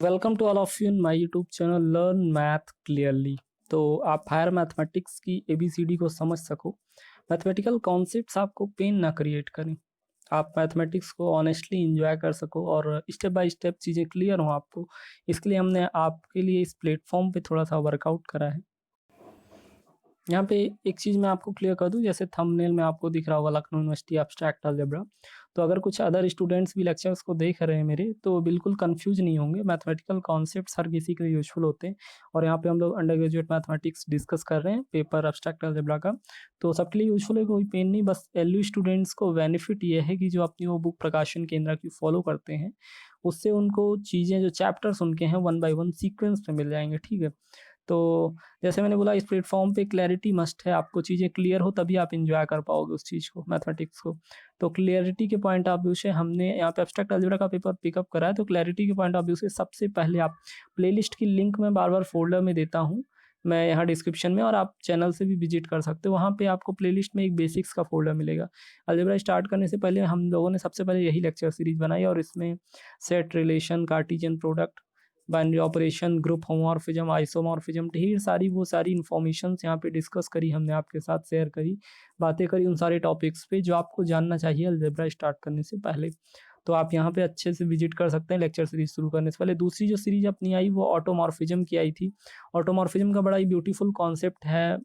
Welcome to all of you in my YouTube channel learn math clearly. तो आप higher mathematics की ABCD को समझ सको, मैथमेटिकल कॉन्सेप्ट्स आपको पेन ना क्रिएट करें, आप मैथमेटिक्स को ऑनेस्टली इंजॉय कर सको और स्टेप बाय स्टेप चीज़ें क्लियर हों आपको। इसके लिए हमने आपके लिए इस प्लेटफॉर्म पे थोड़ा सा वर्कआउट करा है। यहाँ पे एक चीज़ मैं आपको क्लियर कर दूँ, जैसे थंबनेल में आपको दिख रहा होगा लखनऊ यूनिवर्सिटी एब्स्ट्रैक्ट अलजेब्रा। तो अगर कुछ अदर स्टूडेंट्स भी लेक्चर्स को देख रहे हैं मेरे, तो बिल्कुल कंफ्यूज नहीं होंगे। मैथमेटिकल कॉन्सेप्ट्स हर किसी के लिए यूजफुल होते हैं और यहाँ पे हम लोग अंडर ग्रेजुएट मैथमेटिक्स डिस्कस कर रहे हैं, पेपर एब्स्ट्रैक्ट अलजेब्रा का। तो सबके लिए यूजफुल है, कोई पेन नहीं। बस एलयू स्टूडेंट्स को बेनिफिट ये है कि जो अपनी वो बुक प्रकाशन केंद्र की फॉलो करते हैं, उससे उनको चीज़ें जो चैप्टर्स उनके हैं 1 बाय 1 सीक्वेंस में मिल जाएंगे, ठीक है। तो जैसे मैंने बोला, इस प्लेटफॉर्म पे क्लैरिटी मस्ट है। आपको चीज़ें क्लियर हो तभी आप एंजॉय कर पाओगे उस चीज़ को, मैथमेटिक्स को। तो क्लैरिटी के पॉइंट ऑफ व्यू से हमने यहाँ पे एब्स्ट्रैक्ट अलजेब्रा का पेपर पिकअप करा है। तो क्लैरिटी के पॉइंट ऑफ व्यू से सबसे पहले आप प्लेलिस्ट की लिंक मैं बार बार फोल्डर में देता हूँ, मैं यहाँ डिस्क्रिप्शन में, और आप चैनल से भी विजिट कर सकते हो। वहाँ पे आपको प्लेलिस्ट में एक बेसिक्स का फोल्डर मिलेगा। अलजेब्रा स्टार्ट करने से पहले हम लोगों ने सबसे पहले यही लेक्चर सीरीज बनाई और इसमें set, relation, Cartesian product, binary operation, group homomorphism, isomorphism, ढेर सारी वो सारी इन्फॉर्मेशंस यहाँ पे डिस्कस करी हमने, आपके साथ शेयर करी, बातें करी उन सारे टॉपिक्स पे जो आपको जानना चाहिए अलजेब्रा स्टार्ट करने से पहले। तो आप यहाँ पे अच्छे से विजिट कर सकते हैं लेक्चर सीरीज शुरू करने से पहले। दूसरी जो सीरीज अपनी आई वो ऑटोमॉर्फिज्म की आई थी। ऑटोमॉर्फिज्म का बड़ा ही ब्यूटीफुल कॉन्सेप्ट है,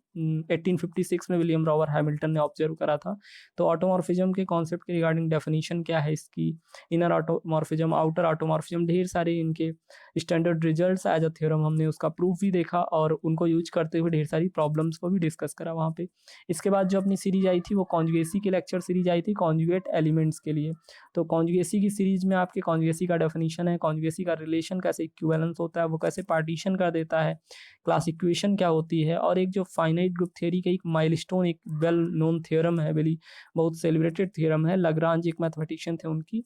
1856 में विलियम रॉबर हैमिल्टन ने ऑब्जर्व करा था। तो ऑटोमॉर्फिज्म के कॉन्सेप्ट के रिगार्डिंग डेफिनेशन क्या है इसकी, इनर ऑटोमॉर्फिज्म, आउटर ऑटोमॉर्फिज्म, ढेर सारे इनके standard results as a theorem, हमने उसका प्रूफ भी देखा और उनको यूज करते हुए ढेर सारी प्रॉब्लम्स को भी डिस्कस करा वहाँ पे। इसके बाद जो अपनी सीरीज आई थी वो कॉन्जुगेसी की लेक्चर सीरीज आई थी, कॉन्जुगेट एलिमेंट्स के लिए। तो कॉन्जुगेसी की सीरीज में आपके कॉन्जुगेसी का डेफिनेशन है, कॉन्जुगेसी का रिलेशन कैसे इक्विवेलेंस होता है, वो कैसे पार्टीशन कर देता है, क्लास इक्वेशन क्या होती है, और एक जो फाइनाइट ग्रुप थ्योरी का एक माइलस्टोन, एक वेल नोन थ्योरम है, वेली बहुत सेलिब्रेटेड थ्योरम है, लाग्रांज एक मैथमेटिशियन थे उनकी,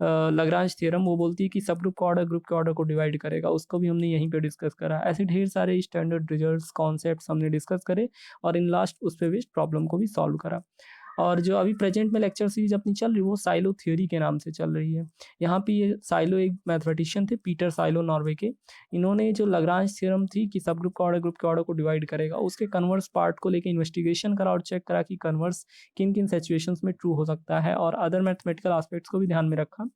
लाग्रांज थ्योरम, वो बोलती है कि सब ग्रुप का ऑर्डर ग्रुप के ऑर्डर को डिवाइड करेगा। उसको भी हमने यहीं पे डिस्कस करा। ऐसे ढेर सारे स्टैंडर्ड रिजल्ट्स, कॉन्सेप्ट्स हमने डिस्कस करे और इन लास्ट उस पे बेस्ड प्रॉब्लम को भी सॉल्व करा। और जो अभी प्रेजेंट में लेक्चर सीरीज अपनी चल रही है वो साइलो थ्योरी के नाम से चल रही है। यहाँ पे ये साइलो एक मैथमेटिशियन थे, पीटर साइलो, नॉर्वे के। इन्होंने जो लाग्रांज थ्योरम थी कि सब ग्रुप का ऑर्डर ग्रुप के ऑर्डर को डिवाइड करेगा, उसके कन्वर्स पार्ट को लेके इन्वेस्टिगेशन करा और चेक करा कि कन्वर्स किन किन सिचुएशंस में ट्रू हो सकता है, और अदर मैथमेटिकल एस्पेक्ट्स को भी ध्यान में रखा।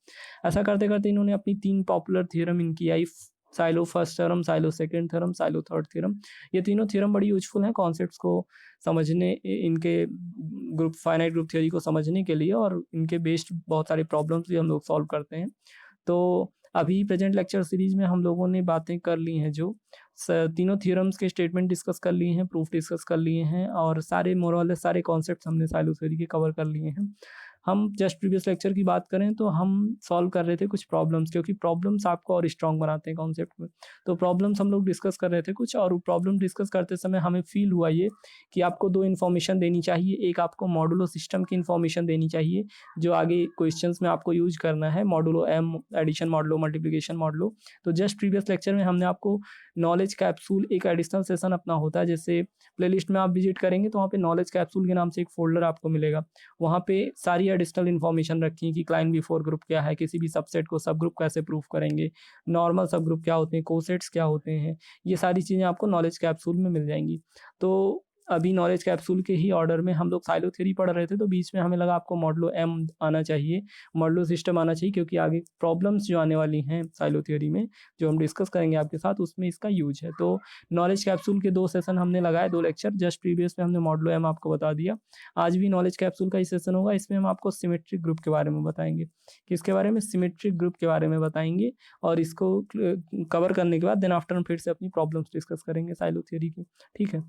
ऐसा करते करते इन्होंने अपनी 3 पॉपुलर थ्योरम इनकी आई, Sylow first theorem, Sylow second theorem, Sylow third theorem. ये तीनों थ्योरम बड़ी यूजफुल हैं कॉन्सेप्ट्स को समझने, इनके ग्रुप फाइनाइट ग्रुप थ्योरी को समझने के लिए, और इनके बेस्ड बहुत सारे प्रॉब्लम्स भी हम लोग सॉल्व करते हैं। तो अभी प्रेजेंट लेक्चर सीरीज में हम लोगों ने बातें कर ली हैं, जो तीनों थ्योरम्स के स्टेटमेंट डिस्कस कर लिए हैं, प्रूफ डिस्कस कर लिए हैं, और सारे मोरल सारे कॉन्सेप्ट्स हमने साइलो थ्योरी के कवर कर लिए हैं। हम जस्ट प्रीवियस लेक्चर की बात करें तो हम सॉल्व कर रहे थे कुछ प्रॉब्लम्स, क्योंकि प्रॉब्लम्स आपको और स्ट्रॉन्ग बनाते हैं कॉन्सेप्ट में। तो प्रॉब्लम्स हम लोग डिस्कस कर रहे थे कुछ, और प्रॉब्लम डिस्कस करते समय हमें फील हुआ ये कि आपको 2 इन्फॉर्मेशन देनी चाहिए। एक आपको मॉडुलो सिस्टम की इन्फॉर्मेशन देनी चाहिए जो आगे क्वेश्चंस में आपको यूज करना है, modulo M, addition modulo, multiplication modulo. तो जस्ट प्रीवियस लेक्चर में हमने आपको नॉलेज कैप्सूल, एक एडिशनल सेशन अपना होता है, जैसे प्लेलिस्ट में आप विजिट करेंगे तो वहाँ पे नॉलेज कैप्सूल के नाम से एक फोल्डर आपको मिलेगा। वहाँ पे सारी एडिशनल इन्फॉर्मेशन रखी है कि क्लाइन बिफोर ग्रुप क्या है, किसी भी सबसेट को सब ग्रुप कैसे प्रूफ करेंगे, नॉर्मल सब ग्रुप क्या होते हैं, कोसेट्स क्या होते हैं, ये सारी चीज़ें आपको नॉलेज कैप्सूल में मिल जाएंगी। तो अभी नॉलेज कैप्सूल के ही ऑर्डर में हम लोग साइलो थ्योरी पढ़ रहे थे, तो बीच में हमें लगा आपको मॉडुलो एम आना चाहिए, मॉडुलो सिस्टम आना चाहिए, क्योंकि आगे प्रॉब्लम्स जो आने वाली हैं साइलो थ्योरी में, जो हम डिस्कस करेंगे आपके साथ, उसमें इसका यूज है। तो नॉलेज कैप्सूल के 2 सेशन हमने लगाए, 2 लेक्चर। जस्ट प्रीवियस में हमने मॉडुलो एम आपको बता दिया। आज भी नॉलेज कैप्सूल का ही सेशन होगा, इसमें हम आपको सिमेट्रिक ग्रुप के बारे में बताएंगे। किसके बारे में? सिमेट्रिक ग्रुप के बारे में बताएंगे, और इसको कवर करने के बाद देन आफ्टर हम फिर से अपनी प्रॉब्लम्स डिस्कस करेंगे साइलो थ्योरी की, ठीक है।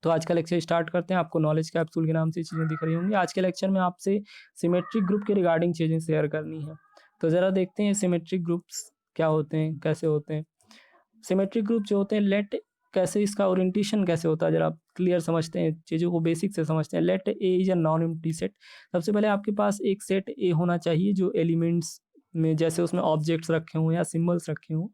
तो आज का लेक्चर स्टार्ट करते हैं। आपको नॉलेज कैप्सूल के नाम से चीज़ें दिख रही होंगी। आज के लेक्चर में आपसे सिमेट्रिक ग्रुप के रिगार्डिंग चीज़ें शेयर करनी है। तो ज़रा देखते हैं सिमेट्रिक ग्रुप्स क्या होते हैं, कैसे होते हैं। सिमेट्रिक ग्रुप जो होते हैं, लेट कैसे, इसका ओरिएंटेशन कैसे होता है, जरा क्लियर समझते हैं, चीज़ों को बेसिक से समझते हैं। Let A is a non empty set. सबसे पहले आपके पास एक सेट ए होना चाहिए जो एलिमेंट्स में, जैसे उसमें ऑब्जेक्ट्स रखे हों या सिम्बल्स रखे हों,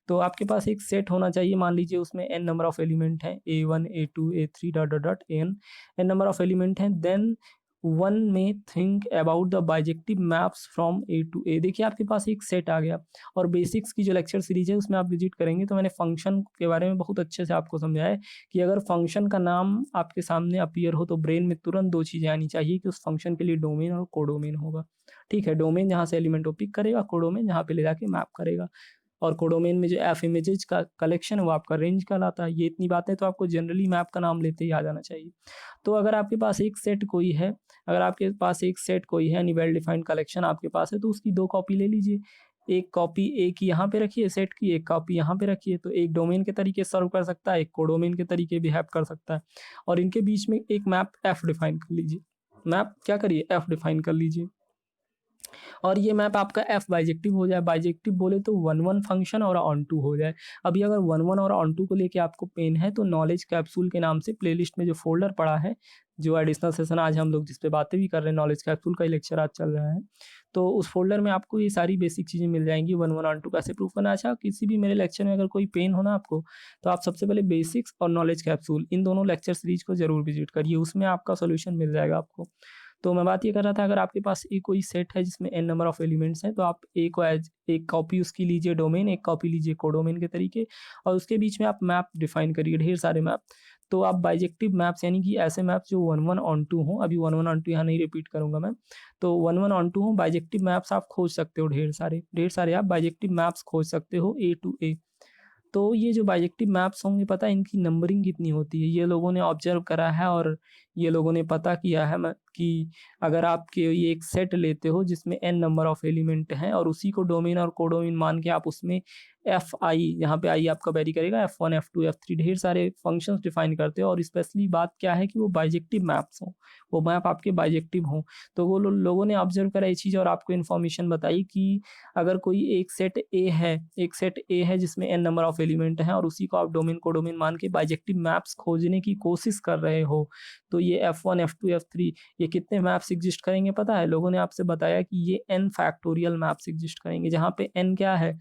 तो आपके पास एक सेट होना चाहिए। मान लीजिए उसमें n नंबर ऑफ एलिमेंट हैं, A1 A2 A3 dot dot dot N number of element हैं। देन वन में think about the bijective maps from A to A. देखिए आपके पास एक सेट आ गया और बेसिक्स की जो लेक्चर सीरीज है उसमें आप विजिट करेंगे तो मैंने फंक्शन के बारे में बहुत अच्छे से आपको समझाया है कि अगर फंक्शन का नाम आपके सामने अपीयर हो तो ब्रेन में तुरंत दो चीज़ें आनी चाहिए कि उस फंक्शन के लिए डोमेन और कोडोमेन होगा। ठीक है, डोमेन जहाँ से एलिमेंट को पिक करेगा, कोडोमेन जहाँ पे ले जाके मैप करेगा। और कोडोमेन में जो एफ इमेजेस का कलेक्शन है वो आपका रेंज कहलाता है। ये इतनी बातें तो आपको जनरली मैप का नाम लेते ही आ जाना चाहिए। तो अगर आपके पास एक सेट कोई है, अगर आपके पास एक सेट कोई है यानी वेल डिफाइंड कलेक्शन आपके पास है तो उसकी दो कॉपी ले लीजिए। एक कॉपी एक यहाँ पे रखिए सेट की, एक कॉपी यहाँ पे रखिए। तो एक डोमेन के तरीके सर्व कर सकता है, एक कोडोमेन के तरीके बिहेव कर सकता है। और इनके बीच में एक मैप एफ डिफाइन कर लीजिए। मैप क्या करिए, एफ डिफाइन कर लीजिए। और ये मैप आपका एफ बाइजेक्टिव हो जाए। बाइजेक्टिव बोले तो वन वन फंक्शन और ऑन टू हो जाए। अभी अगर वन वन और ऑन टू को लेके आपको पेन है तो नॉलेज कैप्सूल के नाम से प्लेलिस्ट में जो फोल्डर पड़ा है, जो एडिशनल सेशन आज हम लोग जिस पे बातें भी कर रहे हैं, नॉलेज कैप्सूल का ही लेक्चर आज चल रहा है, तो उस फोल्डर में आपको ये सारी बेसिक चीज़ें मिल जाएंगी। वन वन ऑन टू कैसे प्रूफ करना। अच्छा, किसी भी मेरे लेक्चर में अगर कोई पेन हो ना आपको, तो आप सबसे पहले बेसिक्स और नॉलेज कैप्सूल इन दोनों लेक्चर सीरीज को जरूर विजिट करिए, उसमें आपका सोल्यूशन मिल जाएगा आपको। तो मैं बात ये कर रहा था, अगर आपके पास एक कोई सेट है जिसमें n नंबर ऑफ एलिमेंट्स हैं तो आप एक को एज एक कॉपी उसकी लीजिए डोमेन, एक कॉपी लीजिए कोडोमेन के तरीके, और उसके बीच में आप मैप डिफाइन करिए, ढेर सारे मैप। तो आप बाइजेक्टिव मैप्स यानी कि ऐसे मैप्स जो वन वन ऑन टू हों, अभी वन वन ऑन टू यहाँ नहीं रिपीट करूँगा मैं, तो वन वन ऑन टू हों बाइजेक्टिव मैप्स आप खोज सकते हो। ढेर सारे आप बाइजेक्टिव मैप्स खोज सकते हो ए टू ए। तो ये जो बाइजेक्टिव मैप्स होंगे, पता है इनकी नंबरिंग कितनी होती है, ये लोगों ने ऑब्जर्व करा है और ये लोगों ने पता किया है कि अगर आपके ये एक सेट लेते हो जिसमें n नंबर ऑफ एलिमेंट हैं और उसी को डोमेन और कोडोमेन मान के आप उसमें एफ आई, यहाँ पे आई आपका वेरी करेगा, F1 F2 F3 ढेर सारे फंक्शंस डिफाइन करते हो। और स्पेशली बात क्या है कि वो बाइजेक्टिव मैप्स हों, वो मैप आपके बाइजेक्टिव हों। तो वो लोगों ने ऑब्जर्व करा ये चीज़ और आपको इन्फॉर्मेशन बताई कि अगर कोई एक सेट ए है, एक सेट ए है जिसमें n नंबर ऑफ एलिमेंट हैं और उसी को आप डोमेन कोडोमेन मान के बाइजेक्टिव मैप्स खोजने की कोशिश कर रहे हो, तो ये F1 F2 F3 ये कितने मैप्स एग्जिस्ट करेंगे पता है? लोगों ने आपसे बताया कि ये n फैक्टोरियल मैप्स एग्जिस्ट करेंगे, जहाँ पे n क्या है,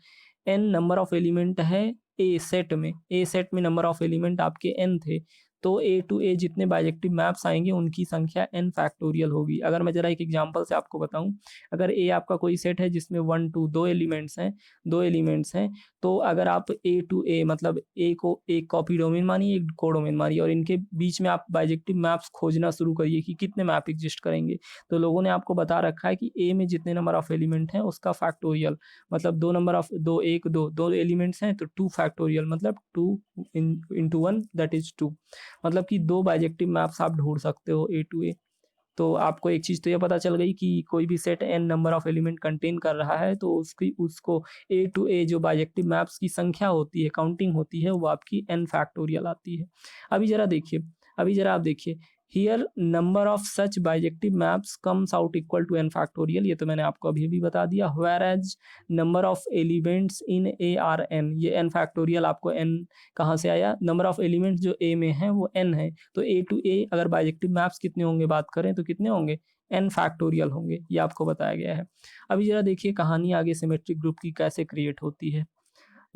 n नंबर ऑफ एलिमेंट है ए सेट में। ए सेट में नंबर ऑफ एलिमेंट आपके n थे, तो ए टू ए जितने बाइजेक्टिव मैप्स आएंगे उनकी संख्या n फैक्टोरियल होगी। अगर मैं जरा एक एग्जांपल से आपको बताऊं, अगर ए आपका कोई सेट है जिसमें 1 2 दो एलिमेंट्स हैं, तो अगर आप ए टू ए मतलब ए को एक कॉपी डोमेन मानिए, एक कोडोमेन मानिए, और इनके बीच में आप बाइजेक्टिव मैप्स खोजना शुरू करिए कि कितने मैप एग्जिस्ट करेंगे। तो लोगों ने आपको बता रखा है कि ए में जितने नंबर ऑफ एलिमेंट हैं उसका फैक्टोरियल, मतलब दो नंबर ऑफ दो एक दो दो एलिमेंट्स हैं तो 2 फैक्टोरियल, मतलब 2 इंटू 1 दैट इज 2, मतलब कि दो बाइजेक्टिव मैप्स आप ढूंढ सकते हो ए टू ए। तो आपको एक चीज़ तो ये पता चल गई कि कोई भी set n number of element contain कर रहा है तो उसको ए टू ए जो बाइजेक्टिव मैप्स की संख्या होती है, काउंटिंग होती है, वो आपकी n फैक्टोरियल आती है। अभी जरा आप देखिए, here number of such bijective maps comes out equal to n factorial, ये तो मैंने आपको अभी भी बता दिया। Whereas number of elements in A are n, ये n फैक्टोरियल आपको n कहाँ से आया, नंबर ऑफ एलिमेंट्स जो ए में हैं वो n है, तो ए टू ए अगर बाइजेक्टिव मैप्स कितने होंगे बात करें तो कितने होंगे, n फैक्टोरियल होंगे, ये आपको बताया गया है। अभी जरा देखिए कहानी आगे सिमेट्रिक ग्रुप की कैसे क्रिएट होती है।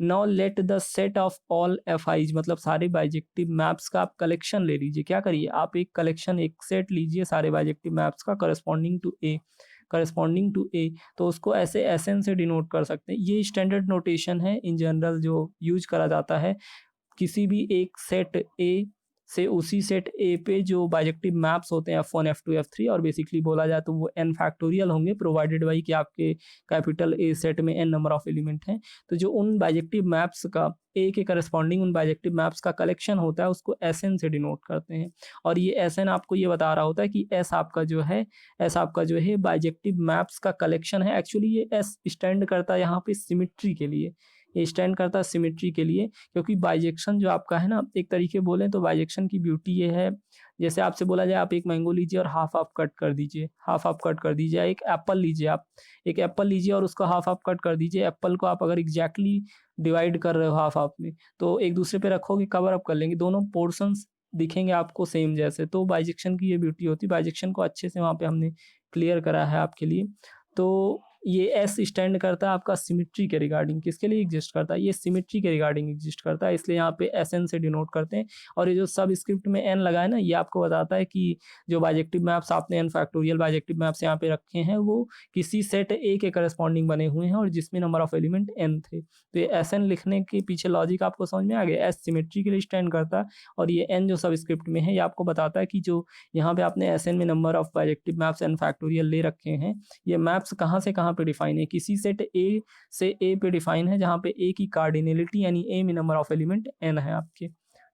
Now let the set of all F eyes, मतलब सारे बाइजेक्टिव मैप्स का आप कलेक्शन ले लीजिए। क्या करिए, आप एक कलेक्शन, एक सेट लीजिए सारे बाइजेक्टिव मैप्स का करस्पॉन्डिंग टू ए, तो उसको ऐसे एसएन से डिनोट कर सकते हैं। ये स्टैंडर्ड नोटेशन है इन जनरल जो यूज करा जाता है किसी भी एक सेट ए से उसी सेट ए पे जो बाइजेक्टिव मैप्स होते हैं F1 F2 F3, और बेसिकली बोला जाए तो वो n फैक्टोरियल होंगे, प्रोवाइडेड बाई कि आपके कैपिटल ए सेट में n नंबर ऑफ एलिमेंट हैं। तो जो उन बाइजेक्टिव मैप्स का ए के करस्पॉन्डिंग उन बाइजेक्टिव मैप्स का कलेक्शन होता है उसको एसएन से डिनोट करते हैं। और ये एसएन आपको ये बता रहा होता है कि एस आपका जो है बाइजेक्टिव मैप्स का कलेक्शन है। एक्चुअली ये एस स्टैंड करता है यहाँ पे सिमिट्री के लिए, ये स्टैंड करता है सिमेट्री के लिए, क्योंकि बाइजेक्शन जो आपका है ना, एक तरीके बोलें तो बाइजेक्शन की ब्यूटी ये है, जैसे आपसे बोला जाए आप एक मैंगो लीजिए और हाफ आप कट कर दीजिए, एक एप्पल लीजिए, आप एक एप्पल लीजिए और उसको हाफ आप कट कर दीजिए। एप्पल को आप अगर एग्जैक्टली डिवाइड कर रहे हो हाफ में, तो एक दूसरे पे रखोगे, कवर अप कर लेंगे, दोनों पोर्शंस दिखेंगे आपको सेम जैसे। तो बाइजेक्शन की ये ब्यूटी होती है, बाइजेक्शन को अच्छे से वहाँ पे हमने क्लियर करा है आपके लिए। तो ये एस स्टैंड करता है आपका सिमिट्री के रिगार्डिंग, किसके लिए एग्जिस्ट करता है, ये सिमिट्री के रिगार्डिंग एग्जिस्ट करता है, इसलिए यहाँ पे एस एन से डिनोट करते हैं। और ये जो सब स्क्रिप्ट में एन लगा है ना, ये आपको बताता है कि जो बाइजेक्टिव मैप्स आपने एन फैक्टोरियल बाइजेक्टिव मैप्स यहाँ पे रखे हैं वो किसी सेट ए के करस्पॉन्डिंग बने हुए हैं और जिसमें नंबर ऑफ एलिमेंट एन थे। तो ये एस एन लिखने के पीछे लॉजिक आपको समझ में आ गया, एस सिमिट्री के लिए स्टैंड करता है और ये एन जो सब स्क्रिप्ट में है ये आपको बताता है कि जो यहाँ पे आपने एस एन में number of bijective maps n factorial ले रखे हैं, ये मैप्स कहाँ से कहाँ पे डिफाइन है, किसी सेट ए से ए पे डिफाइन है जहाँ पे ए की कार्डिनलिटी यानी ए में नंबर ऑफ एलिमेंट एन है आपके,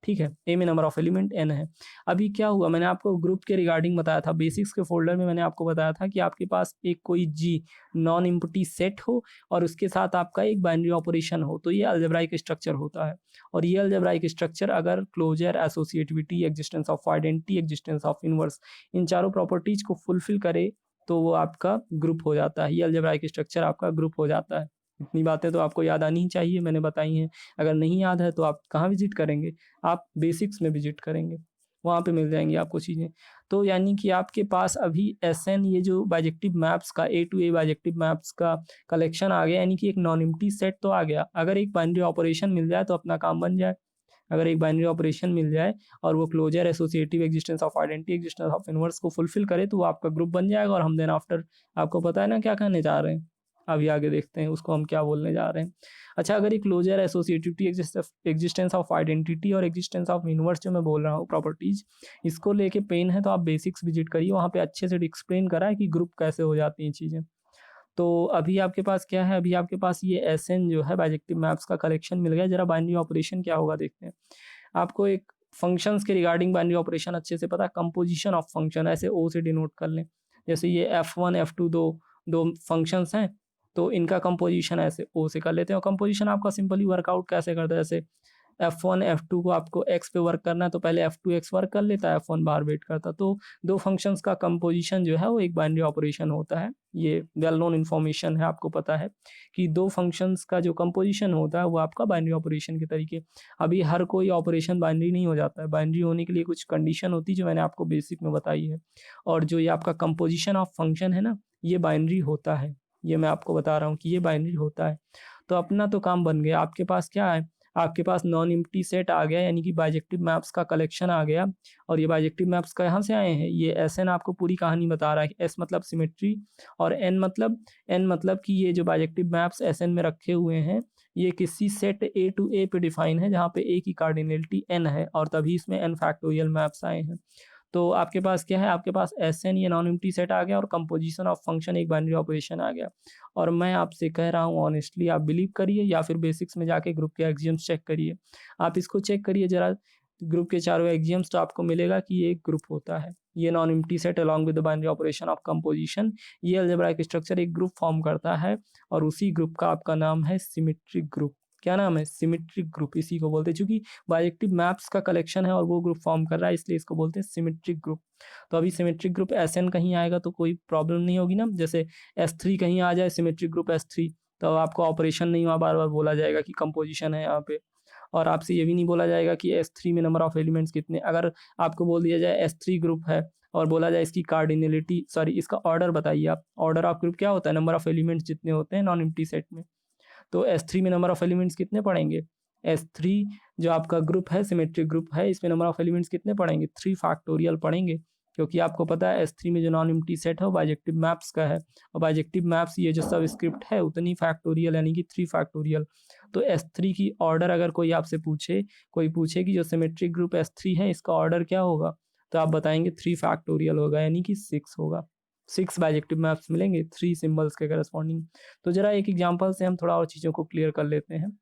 ठीक है, ए में नंबर ऑफ एलिमेंट एन है। अभी क्या हुआ, मैंने आपको ग्रुप के रिगार्डिंग बताया था, बेसिक्स के फोल्डर में मैंने आपको बताया था कि आपके पास एक कोई जी नॉन एम्प्टी सेट हो और उसके साथ आपका एक बाइनरी ऑपरेशन हो, तो ये अलजेब्राइक स्ट्रक्चर होता है। और ये अलजेब्राइक स्ट्रक्चर अगर closure, associativity, existence of identity, existence of inverse, इन चारों प्रॉपर्टीज को फुलफिल करे तो वो आपका ग्रुप हो जाता है, ये अलजेब्राइक स्ट्रक्चर आपका ग्रुप हो जाता है। इतनी बातें तो आपको याद आनी ही चाहिए, मैंने बताई हैं। अगर नहीं याद है तो आप कहाँ विजिट करेंगे, आप बेसिक्स में विजिट करेंगे, वहाँ पे मिल जाएंगी आपको चीज़ें। तो यानी कि आपके पास अभी एस एन ये जो बाइजेक्टिव मैप्स का ए टू ए बाइजेक्टिव मैप्स का कलेक्शन आ गया, यानी कि एक नॉन एम्प्टी सेट तो आ गया। अगर एक बाइनरी ऑपरेशन मिल जाए तो अपना काम बन जाए, अगर एक बाइनरी ऑपरेशन मिल जाए और वो closure, associative, existence of identity, existence of inverse को फुलफिल करे तो वो आपका ग्रुप बन जाएगा। और हम देन आफ्टर, आपको पता है ना क्या कहने जा रहे हैं, अभी आगे देखते हैं उसको हम क्या बोलने जा रहे हैं। अच्छा, अगर ये closure, associativity, existence of identity और एग्जिस्टेंस ऑफ यूनिवर्स जो मैं बोल रहा हूँ प्रॉपर्टीज, इसको लेके पेन है तो आप बेसिक्स विजिट करिए, वहाँ पे अच्छे से एक्सप्लेन करा है कि ग्रुप कैसे हो जाती हैं चीज़ें। तो अभी आपके पास क्या है, अभी आपके पास ये एस एन जो है बाइजेक्टिव मैप्स का कलेक्शन मिल गया। जरा बाइनरी ऑपरेशन क्या होगा देखते हैं। आपको एक फंक्शंस के रिगार्डिंग बाइनरी ऑपरेशन अच्छे से पता है, कंपोजिशन ऑफ फंक्शन ऐसे ओ से डिनोट कर लें। जैसे ये F1 F2 दो फंक्शंस हैं, तो इनका कंपोजिशन ऐसे ओ से कर लेते हैं। और कंपोजिशन आपका सिंपली वर्कआउट कैसे करता है, जैसे F1 F2 को आपको x पे वर्क करना है तो पहले F2 x वर्क कर लेता है, F1 बाहर वेट करता है। तो दो फंक्शंस का कंपोजिशन जो है वो एक बाइनरी ऑपरेशन होता है। ये वेल नोन इन्फॉर्मेशन है, आपको पता है कि दो फंक्शंस का जो कंपोजिशन होता है वो आपका बाइनरी ऑपरेशन के तरीके। अभी हर कोई ऑपरेशन बाइनरी नहीं हो जाता है, बाइनरी होने के लिए कुछ कंडीशन होती है जो मैंने आपको बेसिक में बताई है। और जो ये आपका कंपोजिशन ऑफ फंक्शन है ना, ये बाइनरी होता है, ये मैं आपको बता रहा हूँ कि ये बाइनरी होता है। तो अपना तो काम बन गया, आपके पास क्या है, आपके पास नॉन एम्प्टी सेट आ गया, यानी कि बाइजेक्टिव मैप्स का कलेक्शन आ गया। और ये बाइजेक्टिव मैप्स कहाँ से आए हैं, ये एस एन आपको पूरी कहानी बता रहा है। एस मतलब सिमेट्री और एन मतलब कि ये जो बाइजेक्टिव मैप्स एस एन में रखे हुए हैं ये किसी सेट ए टू ए पे डिफाइन है जहाँ पे ए की कार्डिनलिटी एन है और तभी इसमें एन फैक्टोरियल मैप्स आए हैं। तो आपके पास क्या है, आपके पास एस एन ये नॉन एम्प्टी सेट आ गया और कंपोजिशन ऑफ फंक्शन एक बाइनरी ऑपरेशन आ गया। और मैं आपसे कह रहा हूँ ऑनेस्टली, आप बिलीव करिए या फिर बेसिक्स में जाके ग्रुप के एक्सियम्स चेक करिए, आप इसको चेक करिए जरा, ग्रुप के चारों एक्सियम्स, तो आपको मिलेगा कि ये एक ग्रुप होता है। ये non empty set along with the binary operation of composition, ये अलजेब्राइक स्ट्रक्चर एक ग्रुप फॉर्म करता है और उसी ग्रुप का आपका नाम है सिमेट्रिक ग्रुप। क्या नाम है, सिमेट्रिक ग्रुप, इसी को बोलते हैं। चूंकि बाइजेक्टिव मैप्स का कलेक्शन है और वो ग्रुप फॉर्म कर रहा है इसलिए इसको बोलते हैं सिमेट्रिक ग्रुप। तो अभी सिमेट्रिक ग्रुप एस एन कहीं आएगा तो कोई प्रॉब्लम नहीं होगी ना, जैसे S3 कहीं आ जाए सिमेट्रिक ग्रुप S3 तो आपको ऑपरेशन नहीं हुआ, बार बार बोला जाएगा कि कंपोजिशन है यहाँ पे। और आपसे ये भी नहीं बोला जाएगा कि S3 में नंबर ऑफ एलिमेंट्स कितने, अगर आपको बोल दिया जाए S3 ग्रुप है और बोला जाए इसकी कार्डिनलिटी, सॉरी इसका ऑर्डर बताइए आप, ऑर्डर ऑफ ग्रुप क्या होता है, नंबर ऑफ एलिमेंट्स जितने होते हैं नॉन एम्प्टी सेट में। तो S3 में नंबर ऑफ एलिमेंट्स कितने पड़ेंगे, S3 जो आपका ग्रुप है सिमेट्रिक ग्रुप है इसमें नंबर ऑफ एलिमेंट्स कितने पड़ेंगे, 3 फैक्टोरियल पड़ेंगे। क्योंकि आपको पता है S3 में जो नॉन एम्प्टी सेट है वो बाइजेक्टिव मैप्स का है और बाइजेक्टिव मैप्स ये जो सब स्क्रिप्ट है उतनी फैक्टोरियल यानी कि 3 फैक्टोरियल। तो S3 की ऑर्डर अगर कोई आपसे पूछे, कोई पूछे कि जो सिमेट्रिक ग्रुप S3 है इसका ऑर्डर क्या होगा, तो आप बताएंगे 3 फैक्टोरियल होगा यानी कि 6 होगा। 6 बाइजेक्टिव मैप्स मिलेंगे 3 सिंबल्स के करस्पॉन्डिंग। तो जरा एक एग्जांपल से हम थोड़ा और चीज़ों को क्लियर कर लेते हैं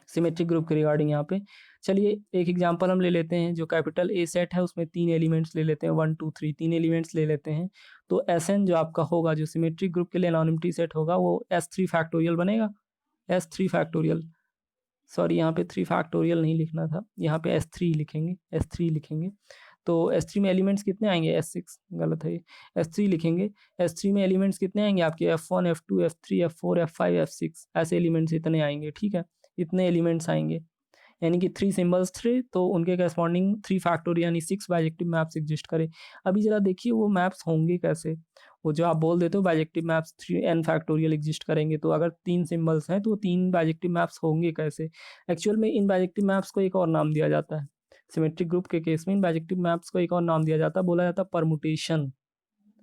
सिमेट्रिक ग्रुप के रिगार्डिंग यहाँ पे। चलिए एक एग्जांपल हम ले लेते हैं, जो कैपिटल ए सेट है उसमें 3 एलिमेंट्स ले लेते हैं, 1 2 3 3 एलिमेंट्स ले लेते हैं। तो एस एन जो आपका होगा, जो सिमेट्रिक ग्रुप के लिए नॉन एम्प्टी सेट होगा वो S3 फैक्टोरियल बनेगा, S3 फैक्टोरियल, सॉरी यहाँ पे 3 फैक्टोरियल नहीं लिखना था, यहाँ पे S3 लिखेंगे, S3 लिखेंगे। तो S3 में एलिमेंट्स कितने आएंगे, S6 गलत है, S3 लिखेंगे। S3 में एलिमेंट्स कितने आएंगे आपके, F1 F2 F3 F4 F5 F6 ऐसे एलिमेंट्स इतने आएंगे, ठीक है, इतने एलिमेंट्स आएंगे। यानी कि 3 सिंबल्स थे तो उनके करस्पॉन्डिंग 3 फैक्टोरियल यानी 6 बाइजेक्टिव मैप्स एग्जिस्ट करे। अभी ज़रा देखिए वो मैप्स होंगे कैसे? वो जो आप बोल देते हो bijective maps 3 n factorial exist करेंगे, तो अगर 3 सिंबल्स हैं तो 3 बाइजेक्टिव मैप्स होंगे कैसे? एक्चुअल में इन बाइजेक्टिव मैप्स को एक और नाम दिया जाता है। सिमेट्रिक ग्रुप के केस में इन बाइजेक्टिव मैप्स को एक और नाम दिया जाता है, बोला जाता है परमुटेशन।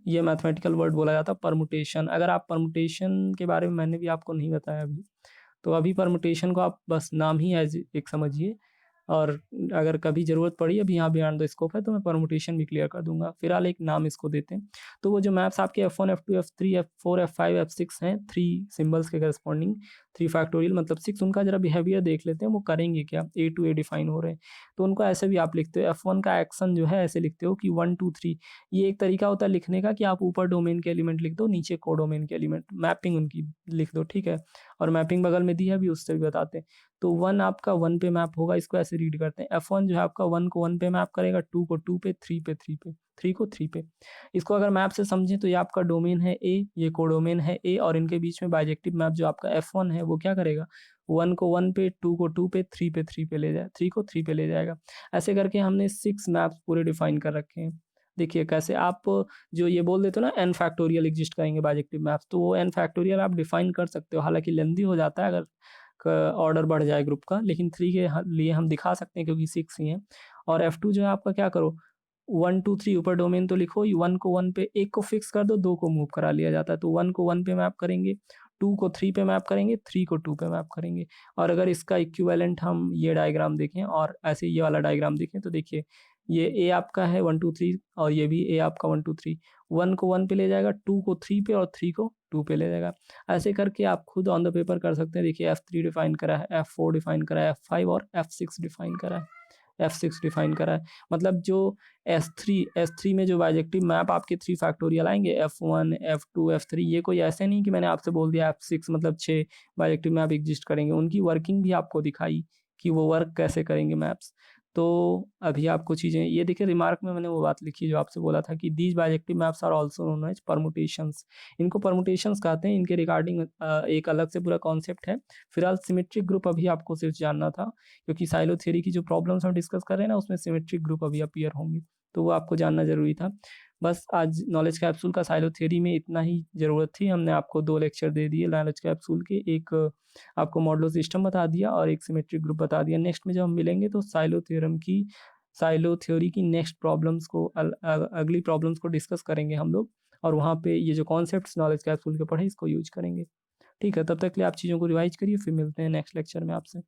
ये मैथमेटिकल वर्ड बोला जाता है परमुटेशन। अगर आप परमुटेशन के बारे में मैंने भी आपको नहीं बताया अभी, तो अभी परमुटेशन को आप बस नाम ही एज एक समझिए, और अगर कभी ज़रूरत पड़ी अभी यहाँ बियॉन्ड द स्कोप है तो मैं परमुटेशन भी क्लियर कर दूंगा। फिलहाल एक नाम इसको देते हैं। तो वो जो मैप्स आपके F1 F2 F3 F4 F5 F6 हैं 3 सिंबल्स के करस्पॉन्डिंग 3 फैक्टोरियल मतलब 6, उनका जरा बिहेवियर देख लेते हैं वो करेंगे क्या। A टू A डिफाइन हो रहे हैं, तो उनको ऐसे भी आप लिखते हो। F1 का एक्शन जो है ऐसे लिखते हो कि 1 2 3। ये एक तरीका होता है लिखने का कि आप ऊपर डोमेन के एलिमेंट लिख दो, नीचे कोडोमेन के एलिमेंट, मैपिंग उनकी लिख दो, ठीक है। और मैपिंग बगल में दी है अभी, उससे भी बताते हैं। तो 1 आपका 1 पे मैप होगा, इसको ऐसे रीड करते हैं। F1 जो है आपका 1 को 1 पे मैप करेगा, 2 को 2 पे, 3 पे 3 पे, 3 को 3 पे। इसको अगर मैप से समझें तो ये आपका डोमेन है A, ये कोडोमेन है A, और इनके बीच में बाइजेक्टिव मैप जो आपका F1 है वो क्या करेगा, 1 को 1 पे, 2 को 2 पे, 3 पे 3 पे ले जाए, 3 को 3 पे ले जाएगा। ऐसे करके हमने 6 मैप्स पूरे डिफाइन कर रखे हैं। देखिए कैसे आप जो ये बोल देते हो ना n फैक्टोरियल एग्जिस्ट करेंगे बाइजेक्टिव मैप्स, तो वो n फैक्टोरियल आप डिफाइन कर सकते हो। हालांकि लेंदी हो जाता है अगर ऑर्डर बढ़ जाए ग्रुप का, लेकिन 3 के लिए हम दिखा सकते हैं क्योंकि 6 ही हैं। और F2 जो है आपका क्या करो, 1 2 3 ऊपर डोमेन तो लिखो, 1 को 1 पे, एक को फिक्स कर दो, 2 को मूव करा लिया जाता है। तो 1 को 1 पे मैप करेंगे, 2 को 3 पे मैप करेंगे, 3 को 2 पे मैप करेंगे। और अगर इसका इक्विवेलेंट हम ये डायग्राम देखें और ऐसे ये वाला डायग्राम देखें तो देखिए ये A आपका है 1 2 3, और ये भी A आपका 1 2 3। 1 को 1 पे ले जाएगा, 2 को 3 पे, और 3 को 2 पे ले जाएगा। ऐसे करके आप खुद ऑन द पेपर कर सकते हैं। देखिए F3 डिफाइन करा है, F4 डिफाइन करा है, F5 और F6 डिफाइन करा है, F6 डिफाइन करा है। मतलब जो S3 में जो बाइजेक्टिव मैप आपके 3 फैक्टोरियल आएंगे, F1 F2 F3, ये कोई ऐसे नहीं कि मैंने आपसे बोल दिया F6 मतलब 6 बाइजेक्टिव मैप एग्जिस्ट करेंगे। उनकी वर्किंग भी आपको दिखाई कि वो वर्क कैसे करेंगे मैप्स। तो अभी आपको चीज़ें ये देखिए, रिमार्क में मैंने वो बात लिखी जो आपसे बोला था कि these bijective maps are also known as permutations. इनको परमुटेशंस कहते हैं। इनके रिगार्डिंग एक अलग से पूरा कॉन्सेप्ट है। फिलहाल सिमेट्रिक ग्रुप अभी आपको सिर्फ जानना था, क्योंकि साइलो थ्योरी की जो प्रॉब्लम्स हम डिस्कस कर रहे हैं ना उसमें सिमेट्रिक ग्रुप अभी अपीयर होंगे, तो वो आपको जानना जरूरी था। बस आज नॉलेज कैप्सूल का साइलो थ्योरी में इतना ही ज़रूरत थी। हमने आपको 2 लेक्चर दे दिए नॉलेज कैप्सूल के, एक आपको मॉडुलो सिस्टम बता दिया और एक सिमेट्रिक ग्रुप बता दिया। नेक्स्ट में जब हम मिलेंगे तो साइलो थ्योरी की नेक्स्ट प्रॉब्लम्स को अगली प्रॉब्लम्स को डिस्कस करेंगे हम लोग, और वहाँ पे ये जो कॉन्सेप्ट्स नॉलेज कैप्सूल के पढ़े इसको यूज करेंगे। ठीक है, तब तक के लिए आप चीज़ों को रिवाइज करिए, फिर मिलते हैं नेक्स्ट लेक्चर में आपसे।